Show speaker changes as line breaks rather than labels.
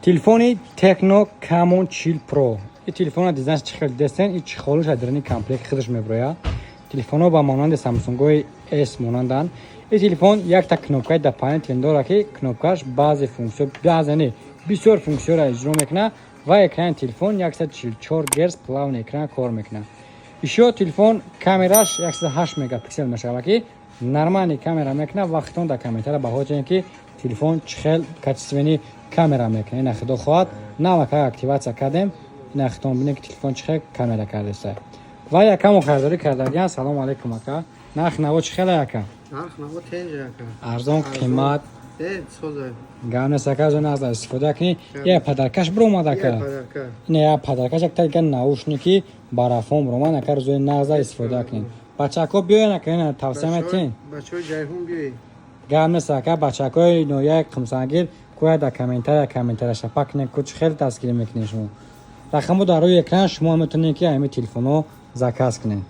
телефони Tecno Camon Chill Pro. این تلفن دیزاینش چخیل دستن این چخالوش درنی کامپلکت خودش میبره. تلفن‌ها با مانند سامسونگ اس مانندن. این تلفن یک تا کنوپکای در پایین تن داره که کنوپکاش بعضی فونکسیون بعضی بسیار فونکسیون را اجرا میکنه و اکران تلفن 144 گرز پلاون اکران کار میکنه. ایشو تلفن کامراش 108 مگاپیکسل میشه که نرمانی کامرا میکنه وقتون در کامنتر با جایی که تلفن چخیل کچسونی کامرا میکنه. این خدا خواهد نامک اکتیواسیا کردیم. این خطام بینه که تلفن چخیل کامرا کرده است. و یکم خریداری کردگان سلام علیکم اکا. نرخ نو چخیل اکا؟
نرخ نو تنج اکا.
ارزان قیمت.
سوزه.
گاونه سکاز و از استفاده کنی. یه پدرکش بروماد اکا. نه پدرکش اکتر کن ناوشنیکی برافون برومان اکر زوی نغز استفاده کنی. بچه کو بیاین اکا توصیه میتین.
بچه جایهون بیاین.
گاونه سکا بچه کوی نویای خمسانگیر کوی در کامنتر شپک نه کوچ خیلی تسکیل میکنی شما. رقمو در روی اکران شما میتونید که همین تلفنو زکاس کنید.